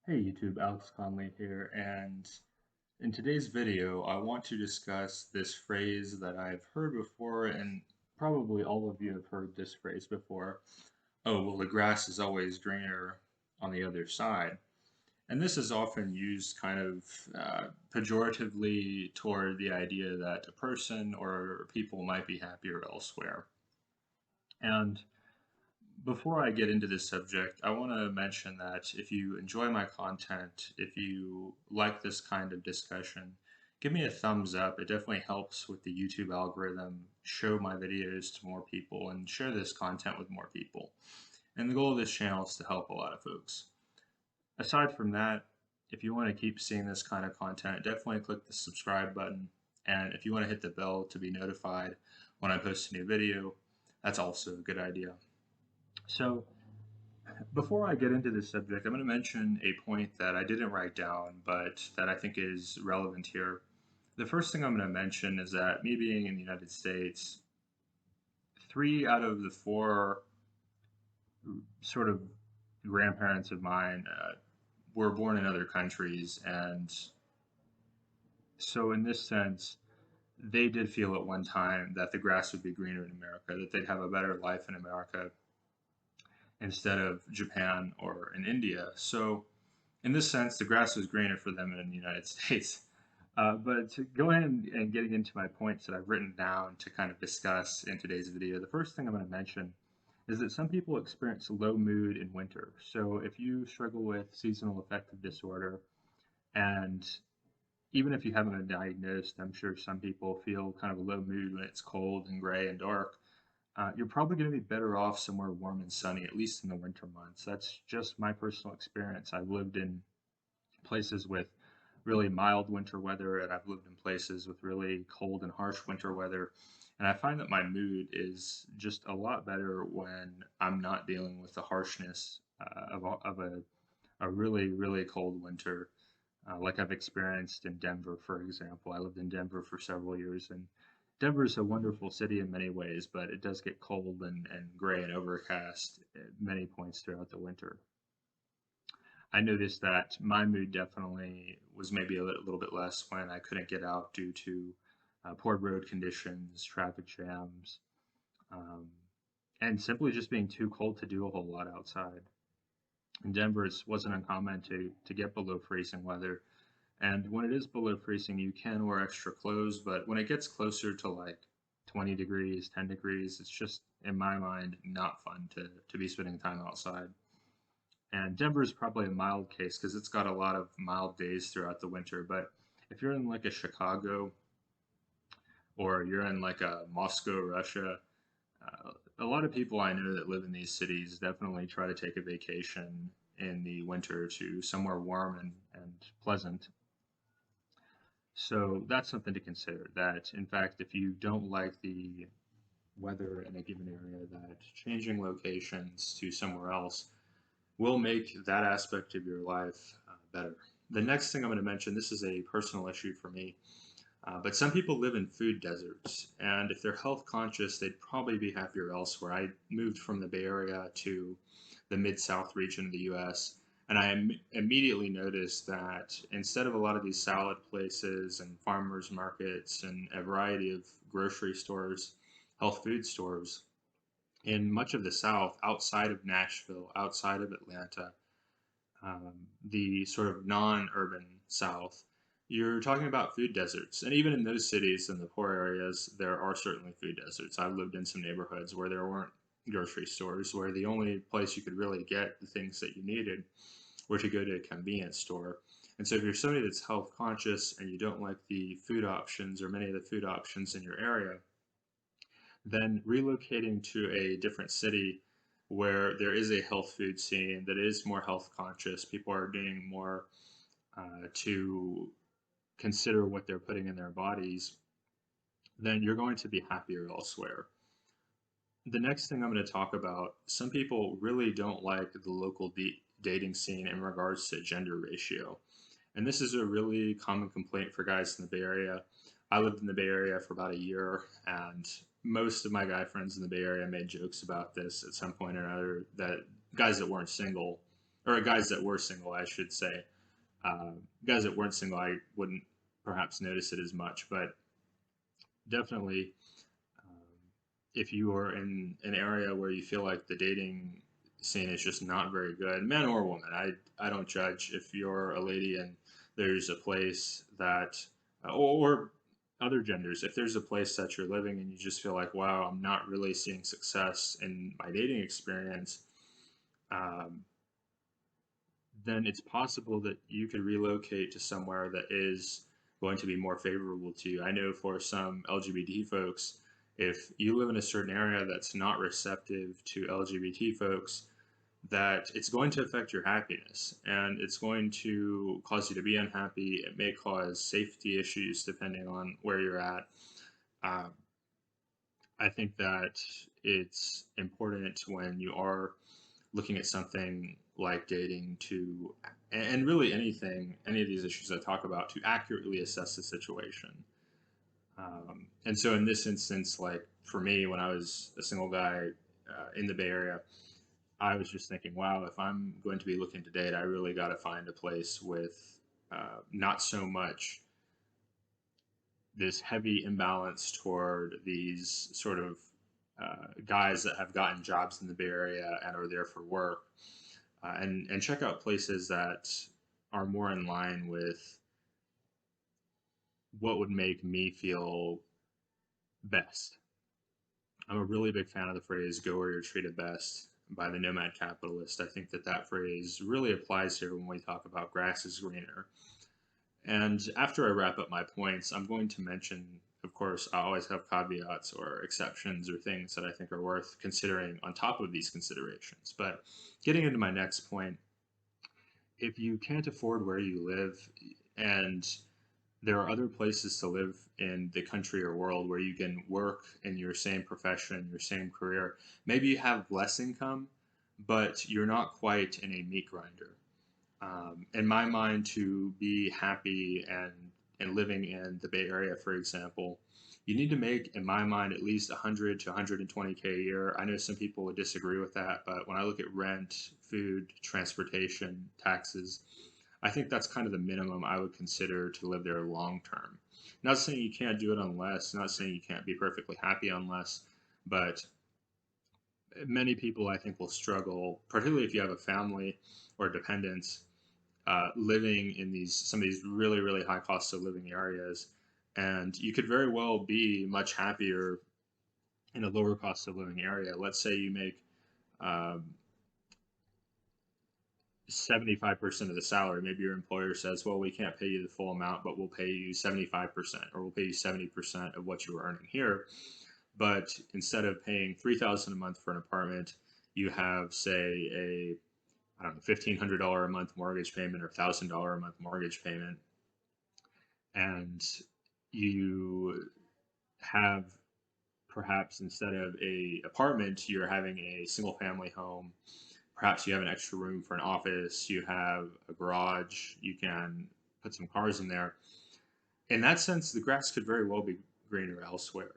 Hey YouTube, Alex Conley here, and in today's video, I want to discuss this phrase that I've heard before, and probably all of you have heard this phrase before. Oh, well, the grass is always greener on the other side. And this is often used kind of pejoratively toward the idea that a person or people might be happier elsewhere. And before I get into this subject, I want to mention that if you enjoy my content, if you like this kind of discussion, give me a thumbs up. It definitely helps with the YouTube algorithm, show my videos to more people, and share this content with more people. And the goal of this channel is to help a lot of folks. Aside from that, if you want to keep seeing this kind of content, definitely click the subscribe button. And if you want to hit the bell to be notified when I post a new video, that's also a good idea. So, before I get into this subject, I'm going to mention a point that I didn't write down, but that I think is relevant here. The first thing I'm going to mention is that me being in the United States, 3 out of the 4 sort of grandparents of mine were born in other countries, and so in this sense, they did feel at one time that the grass would be greener in America, that they'd have a better life in America instead of Japan or in India. So in this sense, the grass was greener for them in the United States. But to go ahead and getting into my points that I've written down to kind of discuss in today's video, the first thing I'm going to mention is that some people experience low mood in winter. So if you struggle with seasonal affective disorder, and even if you haven't been diagnosed, I'm sure some people feel kind of a low mood when it's cold and gray and dark. You're probably going to be better off somewhere warm and sunny, at least in the winter months. That's just my personal experience. I've lived in places with really mild winter weather, and I've lived in places with really cold and harsh winter weather. And I find that my mood is just a lot better when I'm not dealing with the harshness of a really, really cold winter, like I've experienced in Denver, for example. I lived in Denver for several years, and Denver is a wonderful city in many ways, but it does get cold and gray and overcast at many points throughout the winter. I noticed that my mood definitely was maybe a little bit less when I couldn't get out due to poor road conditions, traffic jams, um, and simply just being too cold to do a whole lot outside. In Denver, it wasn't uncommon to get below freezing weather. And when it is below freezing, you can wear extra clothes, but when it gets closer to like 20 degrees, 10 degrees, it's just, in my mind, not fun to be spending time outside. And Denver is probably a mild case because it's got a lot of mild days throughout the winter. But if you're in like a Chicago or you're in like a Moscow, Russia, a lot of people I know that live in these cities definitely try to take a vacation in the winter to somewhere warm and pleasant. So that's something to consider. That, in fact, if you don't like the weather in a given area, that changing locations to somewhere else will make that aspect of your life better. The next thing I'm going to mention, this is a personal issue for me, but some people live in food deserts, and if they're health conscious, they'd probably be happier elsewhere. I moved from the Bay Area to the Mid South region of the US, and I immediately noticed that instead of a lot of these salad places and farmers markets and a variety of grocery stores, health food stores, in much of the South, outside of Nashville, outside of Atlanta, the sort of non-urban South, you're talking about food deserts. And even in those cities in the poor areas, there are certainly food deserts. I've lived in some neighborhoods where there weren't grocery stores, where the only place you could really get the things that you needed were to go to a convenience store. And so if you're somebody that's health conscious and you don't like the food options or many of the food options in your area, then relocating to a different city where there is a health food scene that is more health conscious, people are doing more to consider what they're putting in their bodies, then you're going to be happier elsewhere. The next thing I'm going to talk about, some people really don't like the local dating scene in regards to gender ratio. And this is a really common complaint for guys in the Bay Area. I lived in the Bay Area for about a year, and most of my guy friends in the Bay Area made jokes about this at some point or another, that guys that weren't single or guys that were single, I should say. Guys that weren't single, I wouldn't perhaps notice it as much, but definitely, um, if you are in an area where you feel like the dating scene is just not very good, man or woman, I don't judge if you're a lady and there's a place that, or other genders, if there's a place that you're living and you just feel like, wow, I'm not really seeing success in my dating experience, um, then it's possible that you could relocate to somewhere that is going to be more favorable to you. I know for some LGBT folks, if you live in a certain area that's not receptive to LGBT folks, that it's going to affect your happiness and it's going to cause you to be unhappy. It may cause safety issues depending on where you're at. Um, I think that it's important when you are looking at something like dating to, and really anything, any of these issues I talk about, to accurately assess the situation. And so in this instance, like for me, when I was a single guy in the Bay Area, I was just thinking, wow, if I'm going to be looking to date, I really got to find a place with not so much this heavy imbalance toward these sort of guys that have gotten jobs in the Bay Area and are there for work, and check out places that are more in line with what would make me feel best. I'm a really big fan of the phrase "go where you're treated best" by the Nomad Capitalist. I think that that phrase really applies here when we talk about grass is greener. And after I wrap up my points, I'm going to mention, of course, I always have caveats or exceptions or things that I think are worth considering on top of these considerations. But getting into my next point, if you can't afford where you live and there are other places to live in the country or world where you can work in your same profession, your same career, maybe you have less income, but you're not quite in a meat grinder. In my mind, to be happy and living in the Bay Area, for example, you need to make, in my mind, at least 100 to 120K a year. I know some people would disagree with that, but when I look at rent, food, transportation, taxes, I think that's kind of the minimum I would consider to live there long term. Not saying you can't do it unless, not saying you can't be perfectly happy unless, but many people I think will struggle, particularly if you have a family or dependents living in these some of these really high cost of living areas, and you could very well be much happier in a lower cost of living area. Let's say you make um, 75% of the salary. Maybe your employer says, well, we can't pay you the full amount, but we'll pay you 75%, or we'll pay you 70% of what you were earning here. But instead of paying 3,000 a month for an apartment, you have, say, a I don't know, $1,500 a month mortgage payment or $1,000 a month mortgage payment, and you have perhaps instead of a apartment, you're having a single family home. Perhaps you have an extra room for an office, you have a garage, you can put some cars in there. In that sense, the grass could very well be greener elsewhere.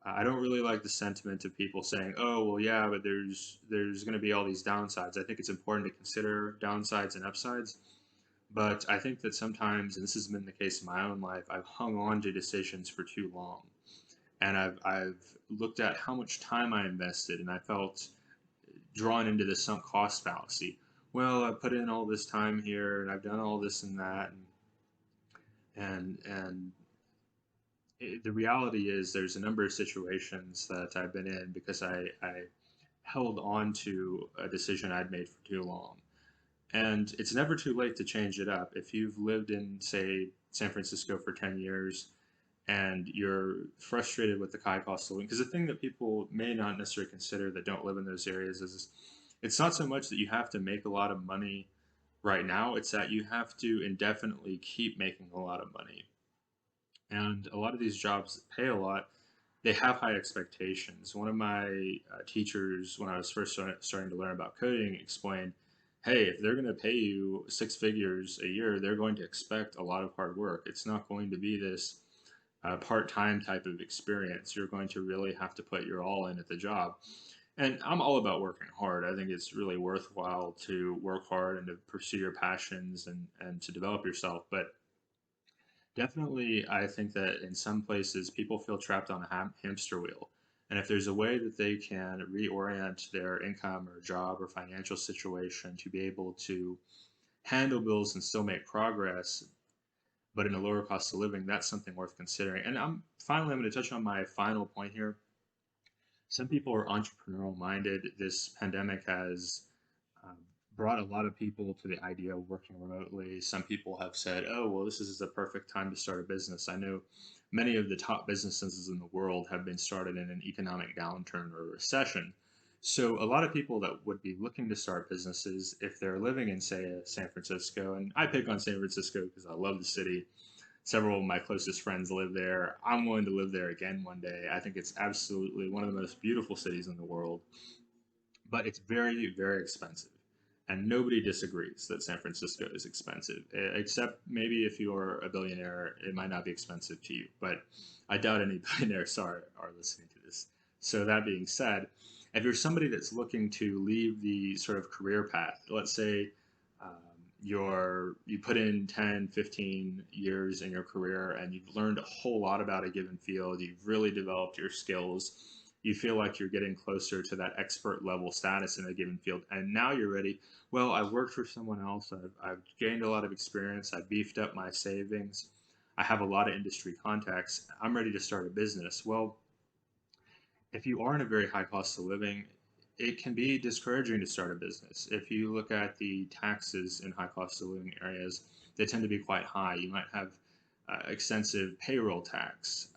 I don't really like the sentiment of people saying, "Oh, well, yeah, but there's going to be all these downsides." I think it's important to consider downsides and upsides, but I think that sometimes, and this has been the case in my own life, I've hung on to decisions for too long, and I've looked at how much time I invested, and I felt drawn into the sunk cost fallacy. Well, I put in all this time here, and I've done all this and that, and the reality is there's a number of situations that I've been in because I held on to a decision I'd made for too long. And it's never too late to change it up. If you've lived in, say, San Francisco for 10 years and you're frustrated with the high cost of living, because the thing that people may not necessarily consider that don't live in those areas is it's not so much that you have to make a lot of money right now, it's that you have to indefinitely keep making a lot of money. And a lot of these jobs that pay a lot, they have high expectations. One of my teachers, when I was first starting to learn about coding, explained, hey, if they're going to pay you six figures a year, they're going to expect a lot of hard work. It's not going to be this part time type of experience. You're going to really have to put your all in at the job. And I'm all about working hard. I think it's really worthwhile to work hard and to pursue your passions and to develop yourself. But definitely, I think that in some places people feel trapped on a hamster wheel. And if there's a way that they can reorient their income or job or financial situation to be able to handle bills and still make progress, but in a lower cost of living, that's something worth considering. And I'm going to touch on my final point here. Some people are entrepreneurial minded. This pandemic has um, brought a lot of people to the idea of working remotely. Some people have said, oh, well, this is the perfect time to start a business. I know many of the top businesses in the world have been started in an economic downturn or recession. So, a lot of people that would be looking to start businesses, if they're living in, say, San Francisco, and I pick on San Francisco because I love the city. Several of my closest friends live there. I'm willing to live there again one day. I think it's absolutely one of the most beautiful cities in the world, but it's very, very expensive. And nobody disagrees that San Francisco is expensive, except maybe if you're a billionaire, it might not be expensive to you. But I doubt any billionaires are listening to this. So, that being said, if you're somebody that's looking to leave the sort of career path, let's say um, you put in 10, 15 years in your career and you've learned a whole lot about a given field, you've really developed your skills, you feel like you're getting closer to that expert level status in a given field, and now you're ready. Well, I've worked for someone else, I've gained a lot of experience, I've beefed up my savings, I have a lot of industry contacts, I'm ready to start a business. Well, if you are in a very high cost of living, it can be discouraging to start a business. If you look at the taxes in high cost of living areas, they tend to be quite high. You might have extensive payroll tax,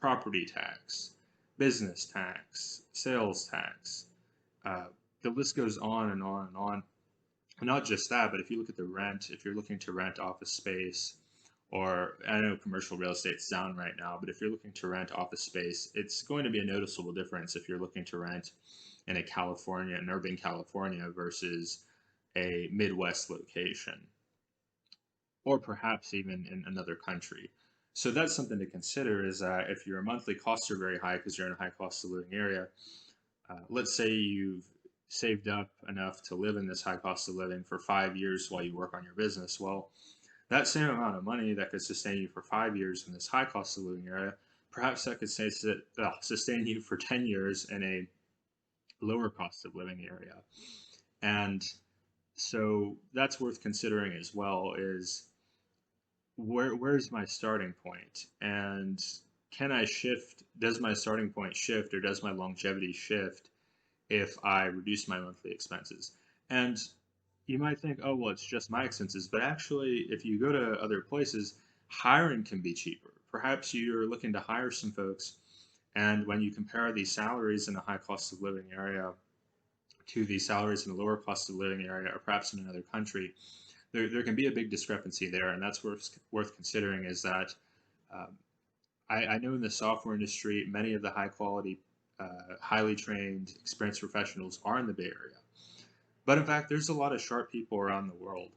property tax, business tax, sales tax. Uh, the list goes on and on and on. And not just that, but if you look at the rent, if you're looking to rent office space, or I know commercial real estate's down right now, but if you're looking to rent office space, it's going to be a noticeable difference if you're looking to rent in an urban California versus a Midwest location, or perhaps even in another country. So that's something to consider is that if your monthly costs are very high because you're in a high cost of living area, let's say you've saved up enough to live in this high cost of living for 5 years while you work on your business. Well, that same amount of money that could sustain you for 5 years in this high cost of living area, perhaps that could sustain you for 10 years in a lower cost of living area. And so that's worth considering as well is where's my starting point? And can I shift? Does my starting point shift or does my longevity shift if I reduce my monthly expenses? And you might think, oh, well, it's just my expenses. But actually, if you go to other places, hiring can be cheaper. Perhaps you're looking to hire some folks, and when you compare the salaries in a high cost of living area to the salaries in a lower cost of living area, or perhaps in another country, there can be a big discrepancy there. And that's worth considering is that um, I know in the software industry, many of the high quality, highly trained, experienced professionals are in the Bay Area. But in fact, there's a lot of sharp people around the world.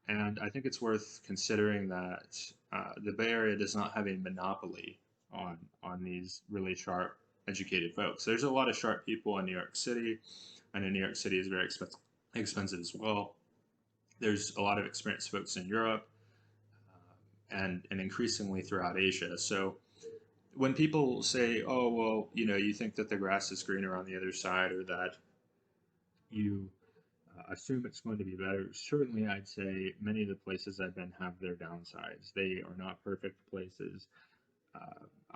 And I think it's worth considering that the Bay Area does not have a monopoly on these really sharp, educated folks. There's a lot of sharp people in New York City. I know New York City is very expensive as well. There's a lot of experienced folks in Europe and increasingly throughout Asia. So when people say, "Oh, well, you think that the grass is greener on the other side," or that you assume it's going to be better. Certainly, I'd say many of the places I've been have their downsides. They are not perfect places.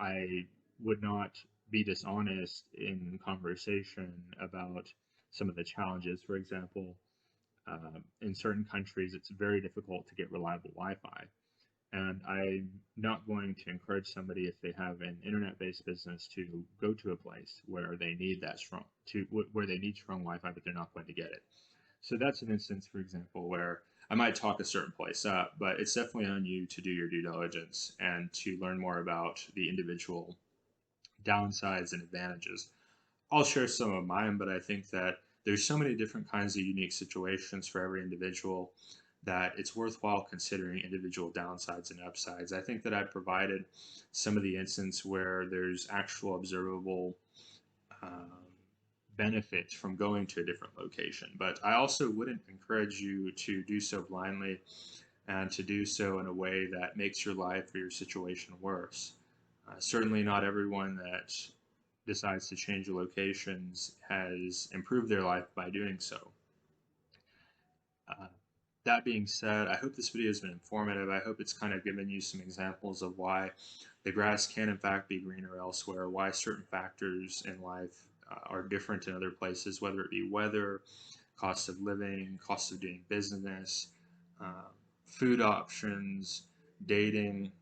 I would not be dishonest in conversation about some of the challenges. For example, in certain countries, it's very difficult to get reliable Wi-Fi. And I'm not going to encourage somebody if they have an internet-based business to go to a place where they need where they need strong Wi-Fi, but they're not going to get it. So that's an instance, for example, where I might talk a certain place up, but it's definitely on you to do your due diligence and to learn more about the individual downsides and advantages. I'll share some of mine, but I think that there's so many different kinds of unique situations for every individual that it's worthwhile considering individual downsides and upsides. I think that I provided some of the instances where there's actual observable um, benefit from going to a different location. But I also wouldn't encourage you to do so blindly and to do so in a way that makes your life or your situation worse. Certainly, not everyone that decides to change locations has improved their life by doing so. Uh, that being said, I hope this video has been informative. I hope it's kind of given you some examples of why the grass can, in fact, be greener elsewhere, why certain factors in life are different in other places, whether it be weather, cost of living, cost of doing business, um, food options, dating.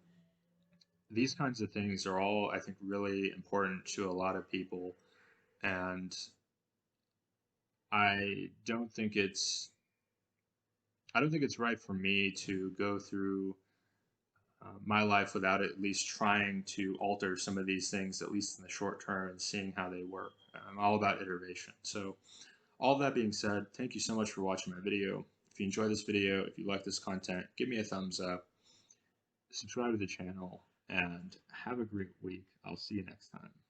These kinds of things are all, I think, really important to a lot of people. And I don't think it's I don't think it's right for me to go through my life without at least trying to alter some of these things, at least in the short term, and seeing how they work. I'm all about iteration. So, all that being said, thank you so much for watching my video. If you enjoy this video, if you like this content, give me a thumbs up, subscribe to the channel, and have a great week. I'll see you next time.